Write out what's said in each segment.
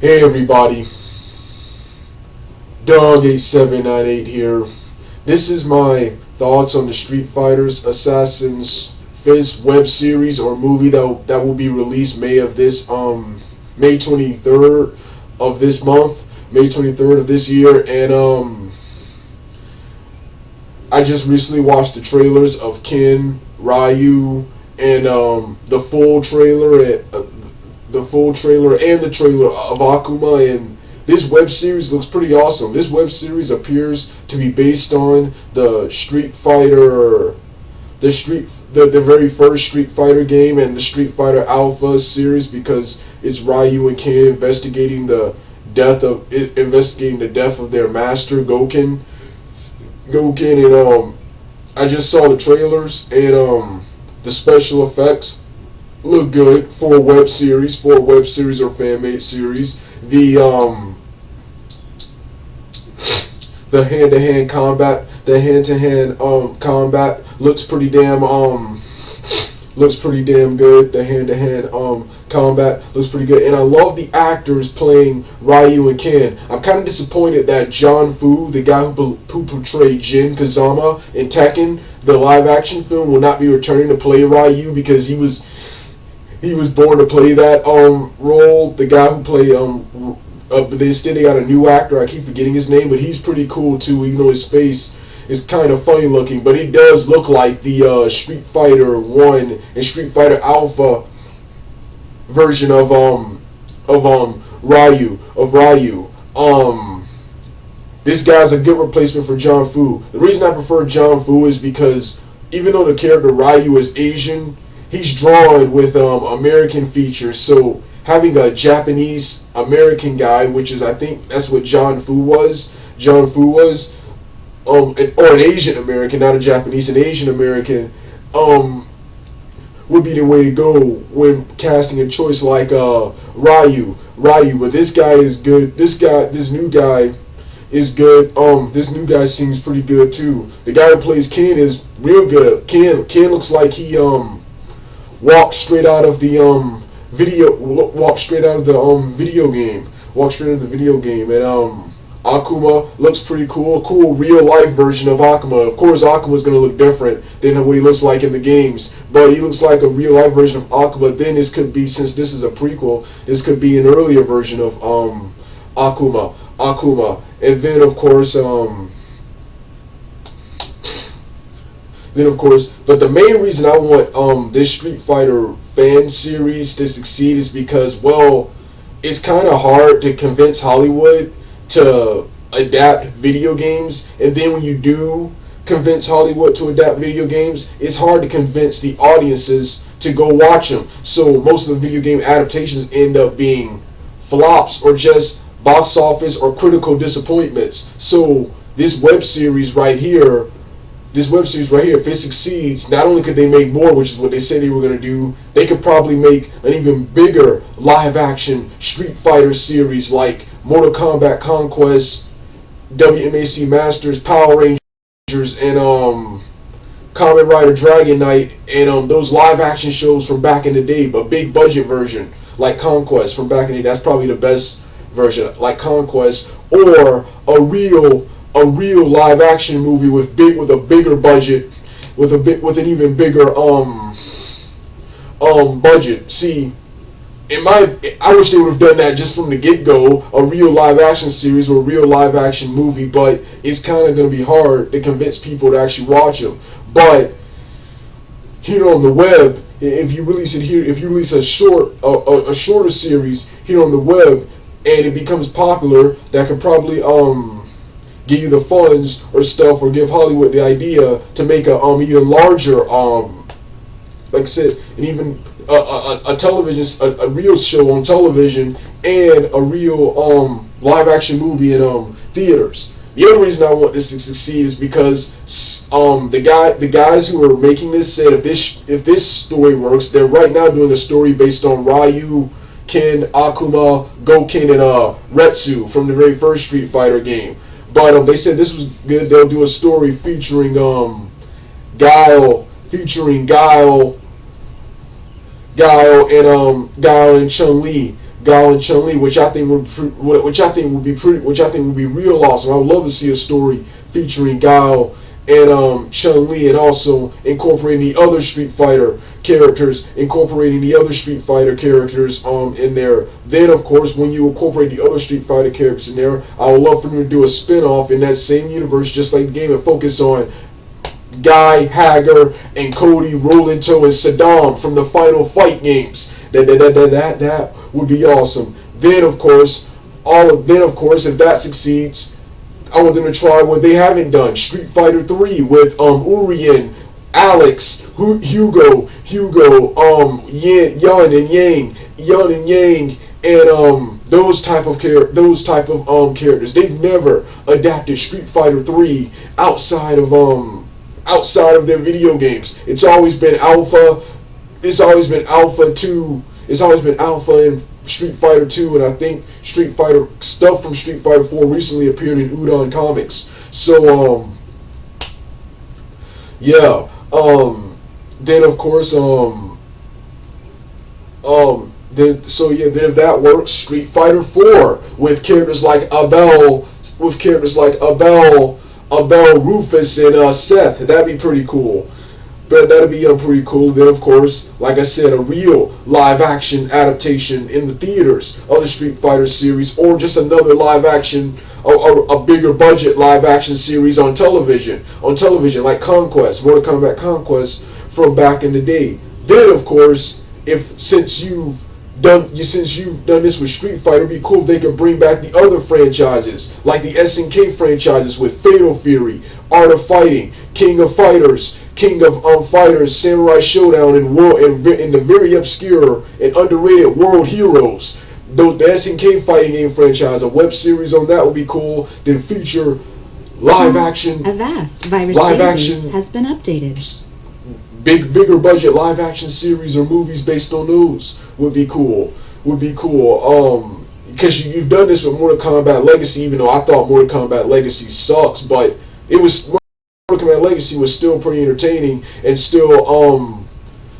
Hey everybody, Dog8798 here. This is my thoughts on the Street Fighters Assassin's Fist web series or movie that will be released May 23rd of this month, May 23rd of this year, and I just recently watched the trailers of Ken, Ryu, and the full trailer and the trailer of Akuma, and this web series looks pretty awesome. This web series appears to be based on the Street Fighter, the very first Street Fighter game and the Street Fighter Alpha series, because it's Ryu and Ken investigating the death of their master Goken, and I just saw the trailers, and the special effects look good for a web series, or fan made series. The hand to hand combat, combat looks pretty damn good. The hand to hand combat looks pretty good, and I love the actors playing Ryu and Ken. I'm kind of disappointed that John Fu, the guy who portrayed Jin Kazama in Tekken, the live action film, will not be returning to play Ryu, because he was born to play that role. The guy who played but instead they got a new actor. I keep forgetting his name, but he's pretty cool too. Even though his face is kind of funny looking, but he does look like the Street Fighter 1 and Street Fighter Alpha version of Ryu. This guy's a good replacement for John Fu. The reason I prefer John Fu is because even though the character Ryu is Asian, he's drawn with American features. So having a Japanese American guy, which is, I think that's what John Fu was, or an Asian American, not a Japanese, an Asian American, would be the way to go when casting a choice like Ryu. But this guy is good. This new guy is good. This new guy seems pretty good too. The guy who plays Ken is real good. Ken looks like he walked straight out of the video game. And Akuma looks pretty cool. A cool real life version of Akuma. Of course, Akuma's gonna look different than what he looks like in the games, but he looks like a real life version of Akuma. Then this could be, since this is a prequel, this could be an earlier version of Akuma. And then of course, but the main reason I want this Street Fighter fan series to succeed is because, well, it's kind of hard to convince Hollywood to adapt video games, and then when you do convince Hollywood to adapt video games, it's hard to convince the audiences to go watch them. So most of the video game adaptations end up being flops or just box office or critical disappointments. So this web series right here, if it succeeds, not only could they make more, which is what they said they were going to do, they could probably make an even bigger live-action Street Fighter series like Mortal Kombat Conquest, WMAC Masters, Power Rangers, and Kamen Rider Dragon Knight, and those live-action shows from back in the day, but big budget version like Conquest from back in the day. That's probably the best version, like Conquest, or a real live action movie with a bigger budget, with an even bigger budget. See, I wish they would have done that just from the get go, a real live action series or a real live action movie. But it's kind of going to be hard to convince people to actually watch them. But here on the web, if you release a shorter series here on the web, and it becomes popular, that could probably give you the funds or stuff, or give Hollywood the idea to make a even larger like I said, and even a real show on television, and a real live action movie in theaters. The other reason I want this to succeed is because the guys who are making this said if this story works, they're right now doing a story based on Ryu, Ken, Akuma, Goken, and Retsu from the very first Street Fighter game. But they said this was good. They'll do a story featuring Guile and Chun-Li. Guile and Chun Li, which I think would be real awesome. I would love to see a story featuring Guile and Chun Li, and also incorporating the other Street Fighter characters, in there. Then, of course, when you incorporate the other Street Fighter characters in there, I would love for them to do a spin-off in that same universe, just like the game, and focus on Guy, Hager, and Cody, Rolento, and Saddam from the Final Fight games. That would be awesome. Then, of course, if that succeeds, I want them to try what they haven't done: Street Fighter 3 with Urien, Alex, Hugo, Yun and Yang, and those type of characters. They've never adapted Street Fighter 3 outside of their video games. It's always been Alpha. It's always been Alpha 2. It's always been Alpha in Street Fighter 2, and I think Street Fighter stuff from Street Fighter 4 recently appeared in Udon Comics. So yeah. Then of course then if that works, Street Fighter 4 with characters like Abel, Rufus, and Seth. That'd be pretty cool. But that'd be pretty cool. Then, of course, like I said, a real live-action adaptation in the theaters of the Street Fighter series, or just another live-action, a bigger budget live-action series on television, like Conquest, Mortal Kombat Conquest from back in the day. Then, of course, since you've done this with Street Fighter, it'd be cool if they could bring back the other franchises, like the SNK franchises with Fatal Fury, Art of Fighting, King of Fighters, Samurai Showdown, and the very obscure and underrated World Heroes. The SNK fighting game franchise, a web series on that would be cool. Then feature live action. Avast virus database has been updated. Bigger budget live action series or movies based on those would be cool. Because you've done this with Mortal Kombat Legacy, even though I thought Mortal Kombat Legacy sucks, but Mortal Kombat Legacy was still pretty entertaining, and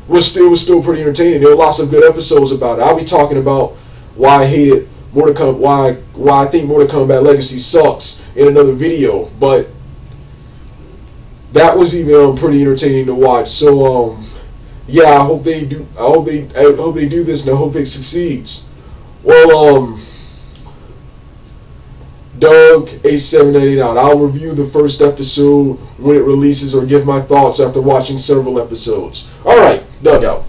was still pretty entertaining. There were lots of good episodes about it. I'll be talking about why I hated why I think Mortal Kombat Legacy sucks in another video, but that was even pretty entertaining to watch. So yeah, I hope they do this, and I hope it succeeds. Well, Doug A798 out. I'll review the first episode when it releases, or give my thoughts after watching several episodes. Alright, Doug out.